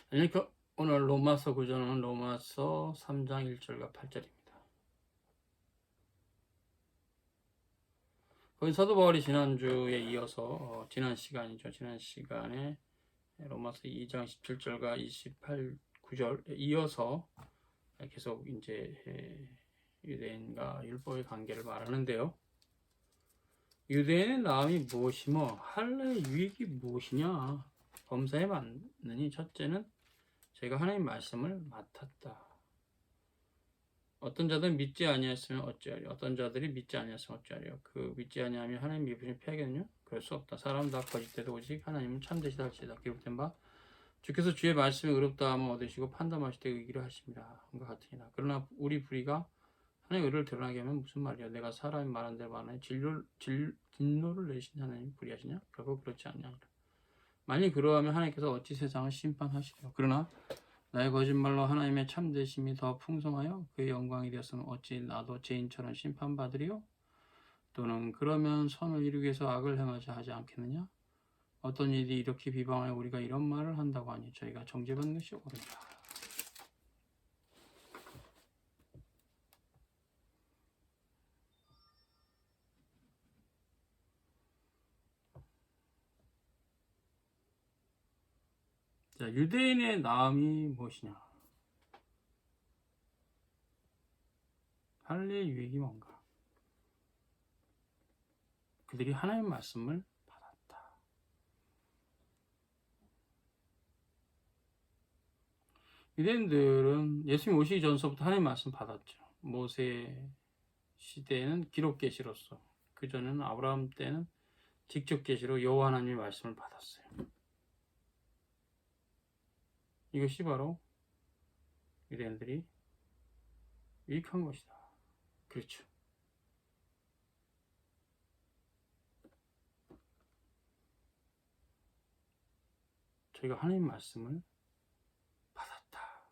그러니까 오늘 로마서 구조는 로마서 3장 1절과 8절입니다. 거기 사도 바울이 지난주에 이어서 지난 시간에 로마서 2장 17절과 28, 9절 이어서 계속 이제 유대인과 율법의 관계를 말하는데요. 유대인의 나음이 무엇이며 할례의 유익이 무엇이냐 범사에 맞느니 첫째는 제가 하나님의 말씀을 맡았다. 어떤 자들은 믿지 아니하였으면 어찌하리요. 어떤 자들이 믿지 아니하였으면 어찌하리요. 그 믿지 아니하면 하나님 미부심 피하겠느냐? 그럴 수 없다. 사람 다 거짓되도 오직 하나님은 참되시다 할지다. 기록된 바 주께서 주의 말씀이 의롭다 하면 얻으시고 판단하실 때 의기를 하십니다. 한것 같으니라. 그러나 우리 불의가 하나님의 의를 드러나게 하면 무슨 말이야? 내가 사람이 말한 대로 말하니 진노를 내신 하나님 불의하시냐? 결국 그렇지 않냐. 만일 그러하면 하나님께서 어찌 세상을 심판하시리요. 그러나 나의 거짓말로 하나님의 참되심이 더 풍성하여 그의 영광이 되었으면 어찌 나도 죄인처럼 심판받으리요? 또는 그러면 선을 이루기 위해서 악을 행하자 하지 않겠느냐? 어떤 일이 이렇게 비방하여 우리가 이런 말을 한다고 하니 저희가 정죄받는 것이 옳으니라. 자, 유대인의 나음이 무엇이냐? 할례의 유익이 뭔가? 그들이 하나님의 말씀을 받았다. 유대인들은 예수님 오시기 전서부터 하나님의 말씀 받았죠. 모세 시대에는 기록 계시로서, 그 전에는 아브라함 때는 직접 계시로 여호와 하나님의 말씀을 받았어요. 이것이 바로 유대인들이 유익한 것이다. 그렇죠. 저희가 하나님 말씀을 받았다.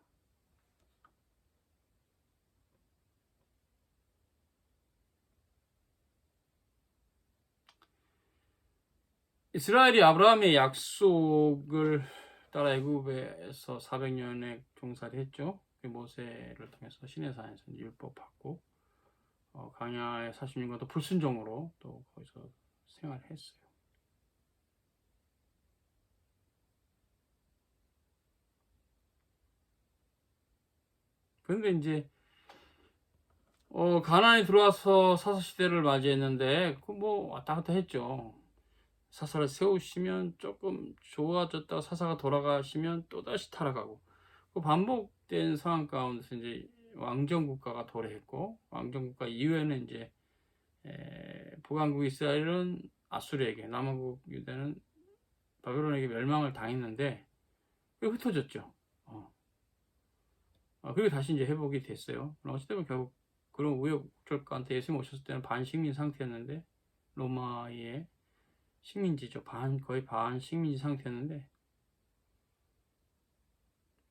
이스라엘이 아브라함의 약속을 따라 애굽에서 400년의 종살이 했죠. 모세를 통해서 시내산에서 율법 받고 광야의 40년간 또 불순종으로 또 거기서 생활했어요. 그런데 이제 가나안에 들어와서 사사 시대를 맞이했는데 그 뭐 왔다 갔다 했죠. 사사를 세우시면 조금 좋아졌다가 사사가 돌아가시면 또 다시 타락하고 그 반복된 상황 가운데서 이제 왕정국가가 도래했고 왕정국가 이후에는 이제 북왕국 이스라엘은 아수르에게 남왕국 유다는 바벨론에게 멸망을 당했는데 흩어졌죠. 그리고 다시 이제 회복이 됐어요. 어쨌든 결국 그런 우여곡절 가운데 예수님 오셨을 때는 반식민 상태였는데 로마의 식민지죠. 거의 반식민지 상태였는데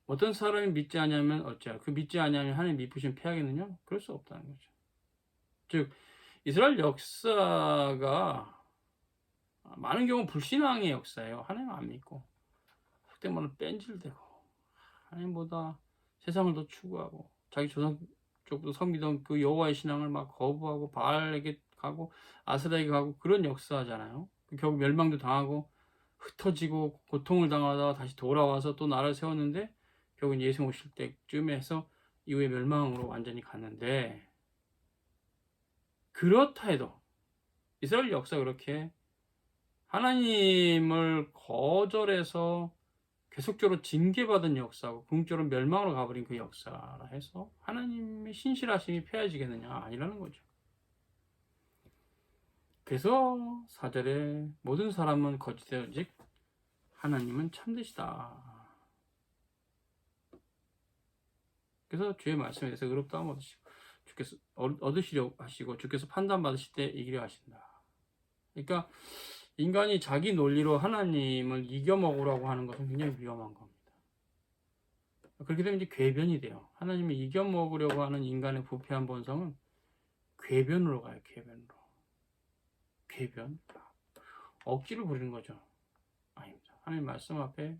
어떤 사람이 믿지 않으면 어찌하여 그 믿지 않으면 하나님 미쁘시면 피하겠느냐? 그럴 수 없다는 거죠. 즉 이스라엘 역사가 많은 경우 불신앙의 역사예요. 하나님 안 믿고 속된 말로 뺀질대고 하나님보다 세상을 더 추구하고 자기 조상 쪽도 섬기던 그 여호와의 신앙을 막 거부하고 바알에게 가고 아스라에게 가고 그런 역사잖아요. 결국 멸망도 당하고 흩어지고 고통을 당하다가 다시 돌아와서 또 나라를 세웠는데 결국 예수 오실 때쯤에 해서 이후에 멸망으로 완전히 갔는데 그렇다 해도 이스라엘 역사가 그렇게 하나님을 거절해서 계속적으로 징계받은 역사고 궁극적으로 멸망으로 가버린 그 역사라 해서 하나님의 신실하심이 폐해지겠느냐? 아니라는 거죠. 그래서 4절에 모든 사람은 거짓되어직 하나님은 참되시다. 그래서 주의 말씀에 대해서 의롭다함 얻으시려 하시고 주께서 판단받으실 때 이기려 하신다. 그러니까 인간이 자기 논리로 하나님을 이겨먹으라고 하는 것은 굉장히 위험한 겁니다. 그렇게 되면 이제 궤변이 돼요. 하나님을 이겨먹으려고 하는 인간의 부패한 본성은 궤변으로 가요. 궤변. 억지를 부리는 거죠. 아닙니다. 하나님 말씀 앞에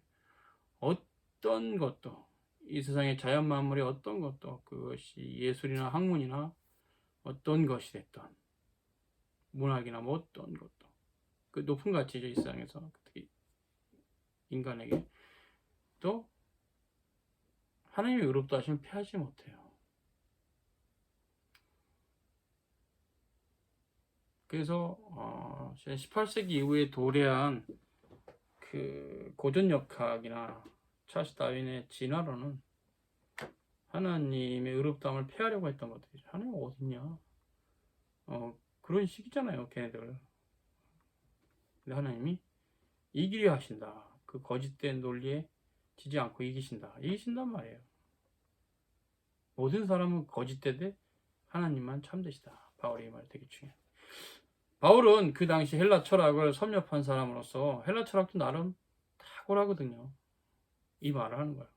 어떤 어떤 것도, 이 세상의 자연 만물의 어떤 것도, 그것이 예술이나 학문이나 어떤 것이 됐든, 문학이나 뭐 어떤 것도, 그 높은 가치죠, 이 세상에서. 특히 인간에게. 또 하나님의 의롭다 하시면 패하지 못해요. 그래서 18세기 이후에 도래한 그 고전역학이나 찰스 다윈의 진화론은 하나님의 의롭다함을 폐하려고 했던 것들이죠. 하나님 어딨냐? 그런 식이잖아요, 걔네들. 근데 하나님이 이기려 하신다. 그 거짓된 논리에 지지 않고 이기신단 말이에요. 모든 사람은 거짓되되 하나님만 참되시다. 바울이 말 되게 중요해요. 바울은 그 당시 헬라 철학을 섭렵한 사람으로서 헬라 철학도 나름 탁월하거든요. 이 말을 하는 거예요.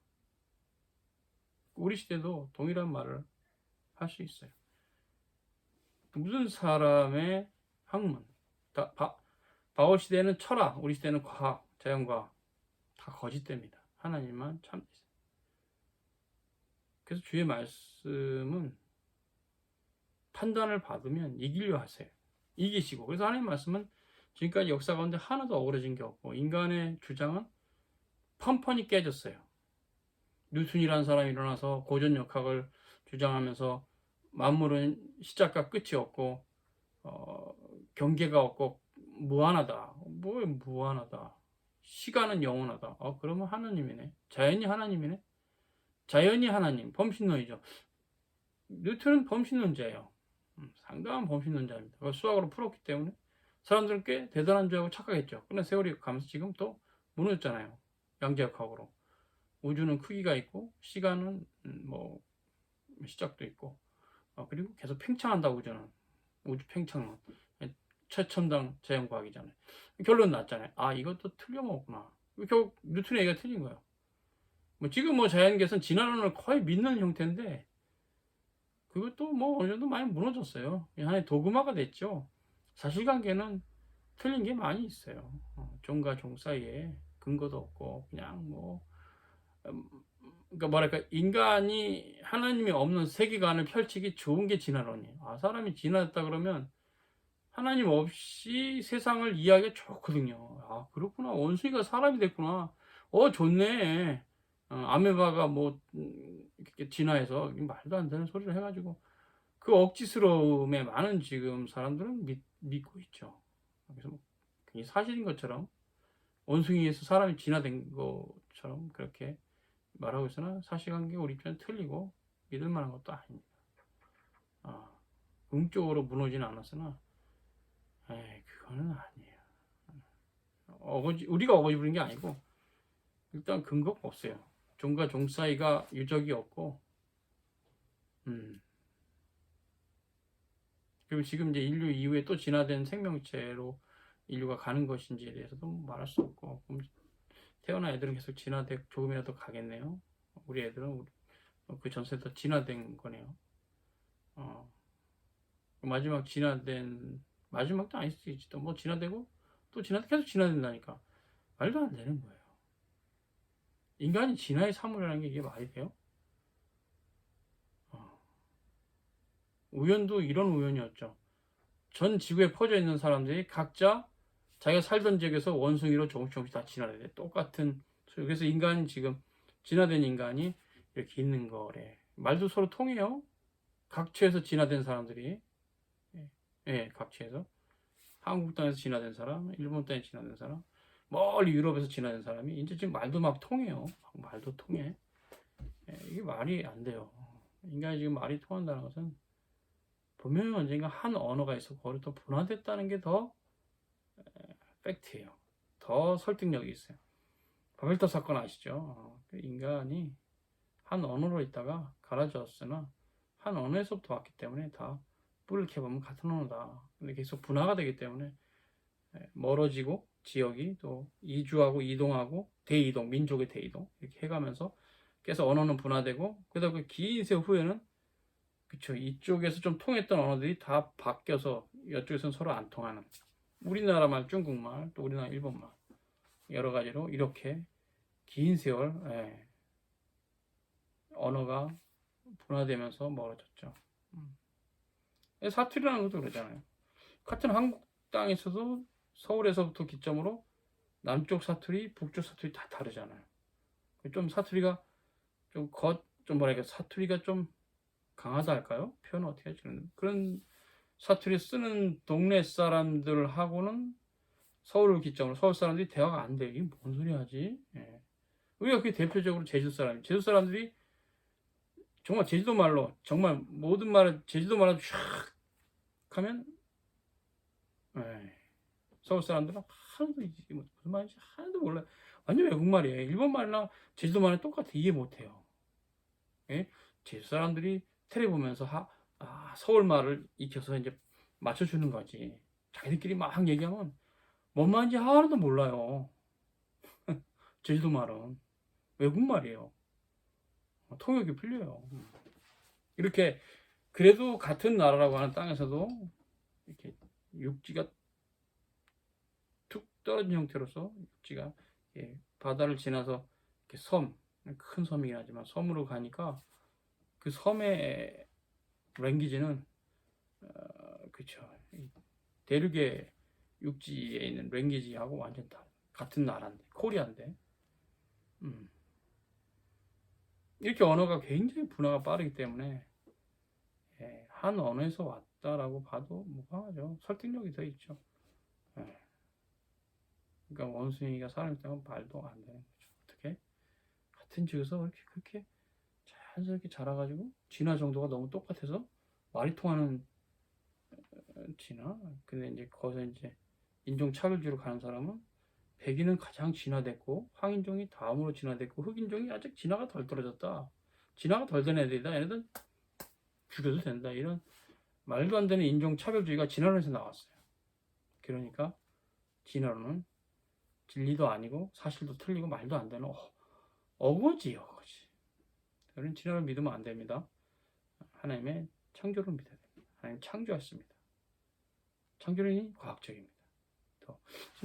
우리 시대도 동일한 말을 할 수 있어요. 무슨 사람의 학문, 바울 시대는 철학, 우리 시대는 과학, 자연과학 다 거짓됩니다. 하나님만 참되시다. 그래서 주의 말씀은 판단을 받으면 이기려 하세요. 이기시고. 그래서 하나님 말씀은 지금까지 역사 가운데 하나도 어그러진 게 없고 인간의 주장은 펀펀히 깨졌어요. 뉴턴이라는 사람이 일어나서 고전역학을 주장하면서 만물은 시작과 끝이 없고 경계가 없고 무한하다. 뭐 무한하다. 시간은 영원하다. 그러면 하나님이네. 자연이 하나님이네. 자연이 하나님, 범신론이죠. 뉴턴은 범신론자예요. 상당한 범신론자입니다. 수학으로 풀었기 때문에 사람들은 꽤 대단한 줄 알고 착각했죠. 그런데 세월이 가면서 지금 또 무너졌잖아요. 양자역학으로. 우주는 크기가 있고 시간은 뭐 시작도 있고 그리고 계속 팽창한다. 우주는 우주 팽창론 최첨단 자연과학이잖아요. 결론 났잖아요. 이것도 틀려먹었구나. 결국 뉴턴의 얘기가 틀린 거예요. 지금 자연계에서는 진화론을 거의 믿는 형태인데 그것도 어느 정도 많이 무너졌어요. 하나의 도그마가 됐죠. 사실관계는 틀린 게 많이 있어요. 종과 종 사이에 근거도 없고 그냥 그러니까 뭐랄까 인간이 하나님이 없는 세계관을 펼치기 좋은 게 진화론이에요. 사람이 진화했다 그러면 하나님 없이 세상을 이해하기가 좋거든요. 그렇구나. 원숭이가 사람이 됐구나. 좋네. 아메바가 이렇게 진화해서 말도 안 되는 소리를 해가지고 그 억지스러움에 많은 지금 사람들은 믿고 있죠. 그래서 굉장히 사실인 것처럼 원숭이에서 사람이 진화된 것처럼 그렇게 말하고 있으나 사실관계 우리 입장은 틀리고 믿을 만한 것도 아닙니다. 음적으로 무너지는 않았으나 그거는 아니에요. 우리가 어거지 부린 게 아니고 일단 근거가 없어요. 종과 종 사이가 유적이 없고 그리고 지금 이제 인류 이후에 또 진화된 생명체로 인류가 가는 것인지에 대해서도 말할 수 없고 태어난 애들은 계속 진화돼 조금이라도 가겠네요. 우리 애들은 그 전세도 진화된 거네요. 마지막 진화된 마지막도 아닐 수도 있지. 또 진화되고 또 계속 진화된다니까 말도 안 되는 거예요. 인간이 진화의 사물이라는 게 이게 말이 돼요? 우연도 이런 우연이었죠. 전 지구에 퍼져 있는 사람들이 각자 자기가 살던 지역에서 원숭이로 조금씩 다 진화돼. 똑같은. 그래서 인간이 지금 진화된 인간이 이렇게 있는 거래. 말도 서로 통해요. 각처에서 진화된 사람들이. 각처에서. 한국 땅에서 진화된 사람, 일본 땅에서 진화된 사람, 멀리 유럽에서 진화된 사람이 이제 지금 말도 막 통해요. 말도 통해. 이게 말이 안 돼요. 인간이 지금 말이 통한다는 것은 분명히 언젠가 한 언어가 있어 거기서 분화됐다는 게 더 팩트예요. 더 설득력이 있어요. 바벨탑 사건 아시죠? 인간이 한 언어로 있다가 갈라졌으나 한 언어에서부터 왔기 때문에 다 뿔을 캐보면 같은 언어다. 근데 계속 분화가 되기 때문에 멀어지고 지역이 또 이주하고 이동하고 대이동, 민족의 대이동 이렇게 해가면서 계속 언어는 분화되고 그러다 그 긴 세월 후에는 그쵸 이쪽에서 좀 통했던 언어들이 다 바뀌어서 이쪽에서는 서로 안 통하는 우리나라 말, 중국말, 또 우리나라 일본말 여러 가지로 이렇게 긴 세월 언어가 분화되면서 멀어졌죠. 사투리라는 것도 그러잖아요. 같은 한국 땅에서도 서울에서부터 기점으로 남쪽 사투리, 북쪽 사투리 다 다르잖아요. 좀 사투리가 좀 뭐랄까 사투리가 좀 강하다 할까요? 표현 어떻게 하지? 그런 사투리 쓰는 동네 사람들하고는 서울을 기점으로 서울 사람들이 대화가 안 돼. 이게 뭔 소리 하지? 예. 우리가 그게 대표적으로 제주 사람들이 정말 제주도 말로 정말 모든 말을 제주도 말로 쫙 하면 서울 사람들은 하나도 이게 무슨 말인지 하나도 몰라요. 완전 외국말이에요. 일본말이나 제주도 말은 똑같아. 이해 못해요. 예? 제주 사람들이 텔레 보면서 서울말을 익혀서 이제 맞춰주는 거지. 자기들끼리 막 얘기하면 뭔 말인지 하나도 몰라요. 제주도 말은 외국말이에요. 통역이 풀려요. 이렇게 그래도 같은 나라라고 하는 땅에서도 이렇게 육지가 툭 떨어진 형태로서 육지가 바다를 지나서 이렇게 큰 섬이긴 하지만 섬으로 가니까 그 섬의 랭귀지는 그쵸 대륙의 육지에 있는 랭귀지하고 완전 같은 나라인데 코리아인데 이렇게 언어가 굉장히 분화가 빠르기 때문에 한 언어에서 왔다라고 봐도 무방하죠. 설득력이 더 있죠. 그러니까 원숭이가 사람 있다면 말도 안 되는 거죠. 어떻게? 같은 지에서 그렇게 자연스럽게 자라가지고 진화 정도가 너무 똑같아서 말이 통하는 진화. 근데 이제 거기서 이제 인종 차별주로 가는 사람은 백인은 가장 진화됐고 황인종이 다음으로 진화됐고 흑인종이 아직 진화가 덜 떨어졌다. 진화가 덜 된 애들이다. 얘네들 죽여도 된다. 이런 말도 안 되는 인종 차별주의가 진화론에서 나왔어요. 그러니까 진화론은 진리도 아니고 사실도 틀리고 말도 안 되는 어거지요. 그런 진화를 믿으면 안 됩니다. 하나님의 창조를 믿어야 됩니다. 하나님 창조하셨습니다. 창조론이 과학적입니다.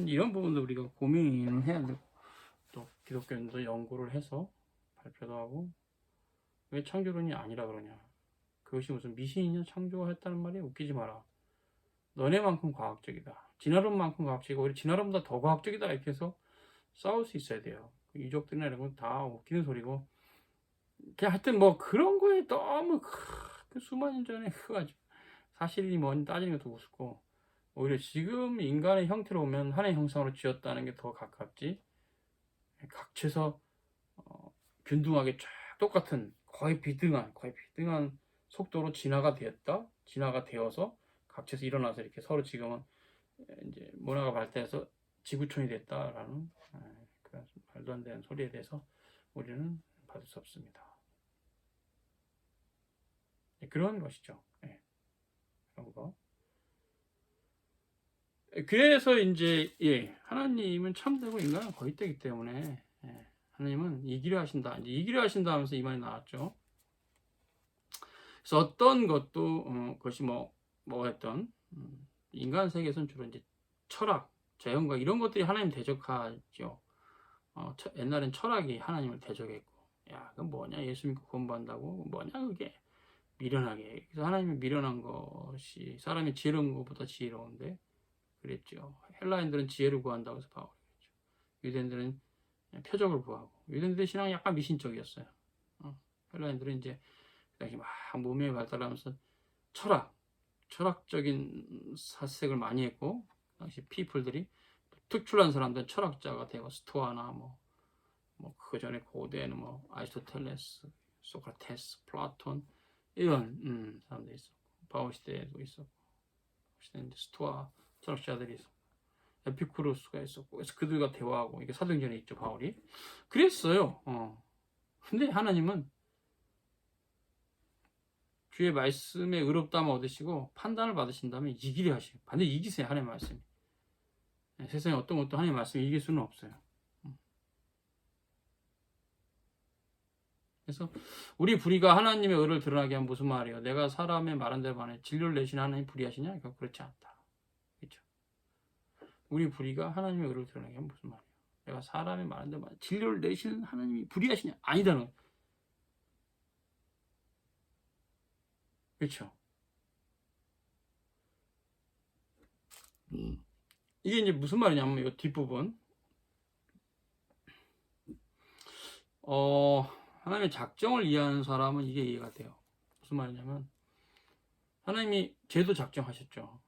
이런 부분도 우리가 고민을 해야 되고 또 기독교인도 연구를 해서 발표도 하고 왜 창조론이 아니라 그러냐. 그것이 무슨 미신이냐 창조가 했다는 말이 웃기지 마라. 너네만큼 과학적이다. 진화론만큼 과학적이고 오히려 진화론보다 더 과학적이다 이렇게 해서 싸울 수 있어야 돼요. 유족들이나 이런 건 다 웃기는 소리고 그냥 하여튼 뭐 그런 거에 너무 그 수만 년 전에 가지고 사실이 뭔지 따지는 것도 우습고 오히려 지금 인간의 형태로 보면 하나의 형상으로 지었다는 게 더 가깝지 각처에서 균등하게 쫙 똑같은 거의 비등한 속도로 진화가 되어서 각처에서 일어나서 이렇게 서로 지금은 이제 문화가 발달해서 지구촌이 됐다라는 그런 말도 안 되는 소리에 대해서 우리는 받을 수 없습니다. 그런 것이죠. 그런 거. 그래서 이제 하나님은 참되고 인간은 거짓되기 때문에 하나님은 이기려 하신다. 이제 이기려 하신다 하면서 이 말이 나왔죠. 그래서 어떤 것도 그것이 뭐였던 인간 세계에서는 주로 이제 철학, 자연과 이런 것들이 하나님 대적하죠. 옛날엔 철학이 하나님을 대적했고, 야, 그건 뭐냐? 예수 믿고 공부한다고 뭐냐? 그게 미련하게. 그래서 하나님이 미련한 것이 사람이 지혜로운 것보다 지혜로운데 그랬죠. 헬라인들은 지혜를 구한다고 해서 바울이 그랬죠. 유대인들은 표적을 구하고 유대인들의 신앙이 약간 미신적이었어요. 헬라인들은 이제 막 문명이 발달하면서 철학적인 사색을 많이 했고 당시 피플들이 특출난 사람들은 철학자가 되고 스토아나 그 전에 고대에는 아리스토텔레스, 소크라테스, 플라톤 이런 사람들이 있었고 바울 시대에도 있었고 시대는 스토아 철학자들이 있었고 에피쿠로스가 있었고 그래서 그들과 대화하고 이게 사도행전에 있죠 바울이 그랬어요. 근데 하나님은 주의 말씀에 의롭다함을 얻으시고 판단을 받으신다면 이기려 하시고 반드시 이기세요. 하나님의 말씀이 세상에 어떤 것도 하나님의 말씀이 이길 수는 없어요. 그래서 우리 불의가 하나님의 의를 드러나게 하면 무슨 말이에요? 내가 사람의 말한 대로 만에 진료를 내신 하나님 불의하시냐? 그렇지 않다. 그렇죠? 우리 불의가 하나님의 의를 드러나게 하면 무슨 말이에요? 내가 사람의 말한 대로 만에 진료를 내시는 하나님이 불의하시냐? 아니다는 거예요. 그렇죠? 이게 이제 무슨 말이냐면 이 뒷부분 하나님의 작정을 이해하는 사람은 이게 이해가 돼요. 무슨 말이냐면 하나님이 제도 작정하셨죠.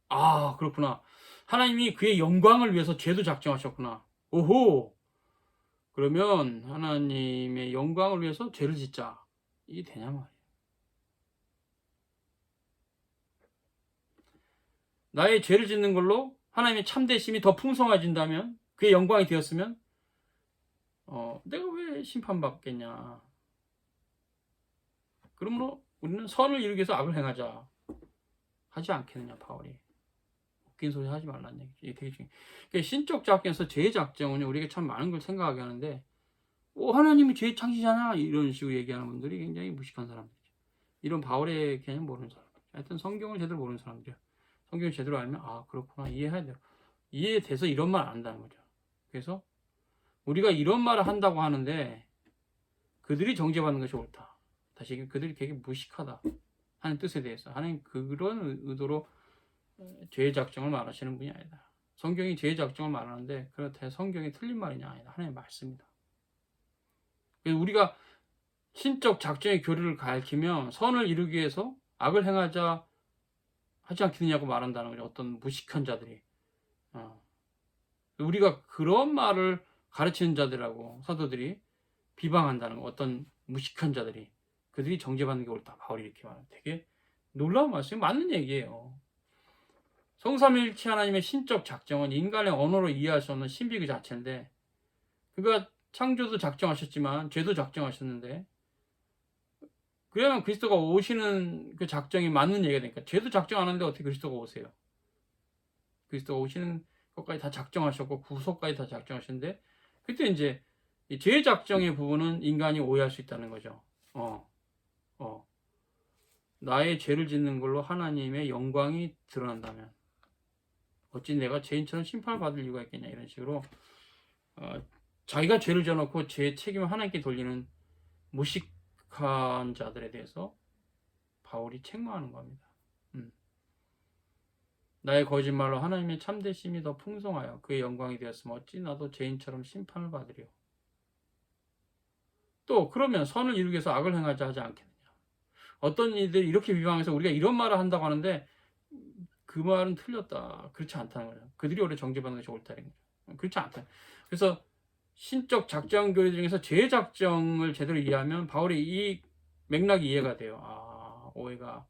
아, 그렇구나. 하나님이 그의 영광을 위해서 제도 작정하셨구나. 오호. 그러면 하나님의 영광을 위해서 죄를 짓자. 이게 되냐 말이에요. 나의 죄를 짓는 걸로 하나님의 참되심이 더 풍성해진다면, 그의 영광이 되었으면 내가 왜 심판받겠냐. 그러므로 우리는 선을 이루기 위해서 악을 행하자. 하지 않겠느냐, 바울이. 웃긴 소리 하지 말라는 얘기죠. 이게 되게 중요해요. 그러니까 신적 작정에서 죄 작정은 우리가 참 많은 걸 생각하게 하는데, 하나님이 죄 창시잖아. 이런 식으로 얘기하는 분들이 굉장히 무식한 사람들이죠. 이런 바울의 개념 모르는 사람. 하여튼 성경을 제대로 모르는 사람들이요. 성경을 제대로 알면, 아, 그렇구나. 이해해야 돼요. 이해돼서 이런 말 안 한다는 거죠. 그래서 우리가 이런 말을 한다고 하는데, 그들이 정죄받는 것이 옳다. 다시 얘기하면 그들이 되게 무식하다 하는 뜻에 대해서 하나님 그런 의도로 죄의 작정을 말하시는 분이 아니다. 성경이 죄의 작정을 말하는데 그렇다고 성경이 틀린 말이냐 아니다. 하나님 말씀이다. 우리가 신적 작정의 교리를 가르치면 선을 이루기 위해서 악을 행하자 하지 않겠느냐고 말한다는 거죠. 어떤 무식한 자들이. 우리가 그런 말을 가르치는 자들하고 사도들이 비방한다는 거. 어떤 무식한 자들이. 그들이 정죄받는 게 옳다. 바울이 이렇게 말하는 되게 놀라운 말씀이 맞는 얘기예요. 성삼일체 하나님의 신적 작정은 인간의 언어로 이해할 수 없는 신비 그 자체인데, 그가 창조도 작정하셨지만 죄도 작정하셨는데, 그러면 그리스도가 오시는 그 작정이 맞는 얘기가 되니까, 죄도 작정 안 하는데 어떻게 그리스도가 오세요? 그리스도가 오시는 것까지 다 작정하셨고 구속까지 다 작정하셨는데, 그때 이제 이 죄 작정의 부분은 인간이 오해할 수 있다는 거죠. 나의 죄를 짓는 걸로 하나님의 영광이 드러난다면 어찌 내가 죄인처럼 심판을 받을 이유가 있겠냐, 이런 식으로 자기가 죄를 져놓고 죄의 책임을 하나님께 돌리는 무식한 자들에 대해서 바울이 책망하는 겁니다. 나의 거짓말로 하나님의 참되심이 더 풍성하여 그의 영광이 되었으면 어찌 나도 죄인처럼 심판을 받으려. 또 그러면 선을 이루기 위해서 악을 행하자 하지 않겠느냐. 어떤 이들이 이렇게 비방해서 우리가 이런 말을 한다고 하는데 그 말은 틀렸다. 그렇지 않다는 거죠. 그들이 오래 정죄받는 것이 옳다는 거죠. 그렇지 않다. 그래서 신적 작정 교리 중에서 죄 작정을 제대로 이해하면 바울의 이 맥락이 이해가 돼요. 아, 오해가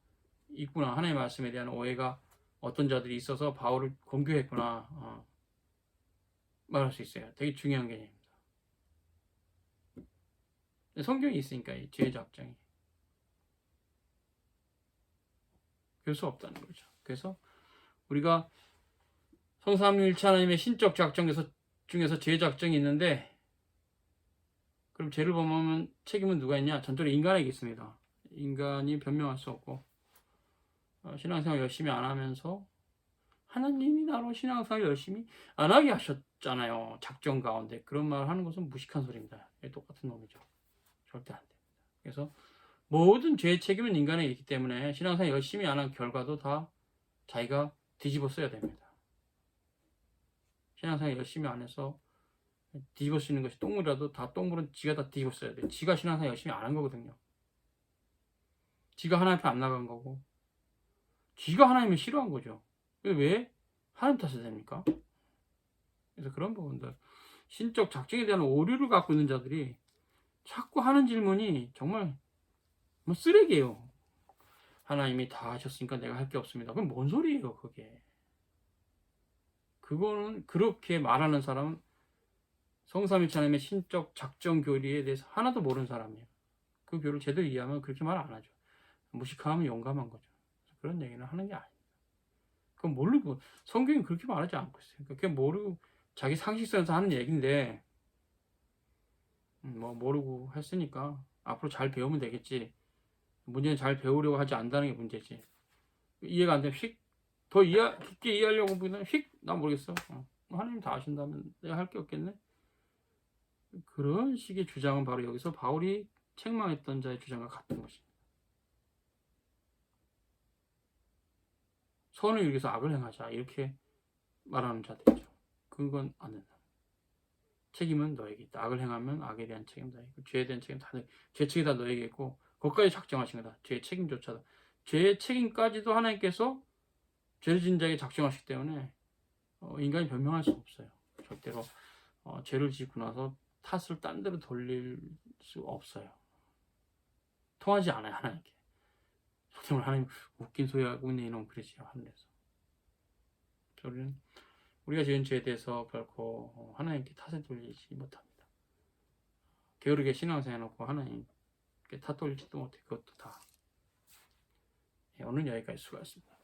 있구나. 하나님의 말씀에 대한 오해가 어떤 자들이 있어서 바울을 공격했구나. 말할 수 있어요. 되게 중요한 개념입니다. 성경이 있으니까 이 죄 작정이 별 수 없다는 거죠. 그래서 우리가 성삼위일체 하나님의 신적 작정 중에서 죄 작정이 있는데, 그럼 죄를 범하면 책임은 누가 있냐? 전적으로 인간에게 있습니다. 인간이 변명할 수 없고, 신앙생활 열심히 안 하면서 하나님이 나로 신앙생활 열심히 안 하게 하셨잖아요. 작정 가운데. 그런 말을 하는 것은 무식한 소리입니다. 똑같은 놈이죠. 절대 안 됩니다. 그래서 모든 죄의 책임은 인간에게 있기 때문에 신앙생활 열심히 안 한 결과도 다 자기가 뒤집어 써야 됩니다. 신앙생활 열심히 안 해서 뒤집어 쓰는 것이 똥물이라도 다 똥물은 지가 다 뒤집어 써야 돼. 지가 신앙생활 열심히 안 한 거거든요. 지가 하나님 앞에 안 나간 거고, 지가 하나님을 싫어한 거죠. 왜 하나님 탓을 됩니까? 그래서 그런 부분들, 신적 작정에 대한 오류를 갖고 있는 자들이 자꾸 하는 질문이 정말 뭐 쓰레기예요. 하나님이 다 하셨으니까 내가 할 게 없습니다. 그럼 뭔 소리예요, 그게? 그거는 그렇게 말하는 사람은 성삼위일체 하나님의 신적 작정 교리에 대해서 하나도 모르는 사람이에요. 그 교리를 제대로 이해하면 그렇게 말 안 하죠. 무식하면 용감한 거죠. 그런 얘기는 하는 게 아닙니다. 그건 모르고, 성경이 그렇게 말하지 않고 있어요. 그게 모르고 자기 상식선에서 하는 얘기인데, 뭐 모르고 했으니까 앞으로 잘 배우면 되겠지. 문제는 잘 배우려고 하지 않는다는 게 문제지. 이해가 안 되면 더 깊게 이해하려고 보면 나 모르겠어. 하나님 다 아신다면 내가 할 게 없겠네. 그런 식의 주장은 바로 여기서 바울이 책망했던 자의 주장과 같은 것입니다. 선을 위해서 악을 행하자 이렇게 말하는 자들이죠. 그건 안 된다. 책임은 너에게 있다. 악을 행하면 악에 대한 책임 다 있고 죄에 대한 책임 다 죄 책임 다 너에게 있고 거기까지 작정하신 거다. 죄의 책임조차도 죄의 책임까지도 하나님께서 죄를 지은 자에게 작정하시기 때문에 인간이 변명할 수 없어요. 절대로 죄를 짓고 나서 탓을 딴 데로 돌릴 수 없어요. 통하지 않아요, 하나님께. 정말 하나님 웃긴 소리 하고 있네 이놈 그러지요, 하늘에서. 우리가 지은 죄에 대해서 결코 하나님께 탓을 돌리지 못합니다. 게으르게 신앙생활 해놓고 하나님께 탓 돌리지도 못해. 그것도 다. 오늘 여기까지 수고하셨습니다.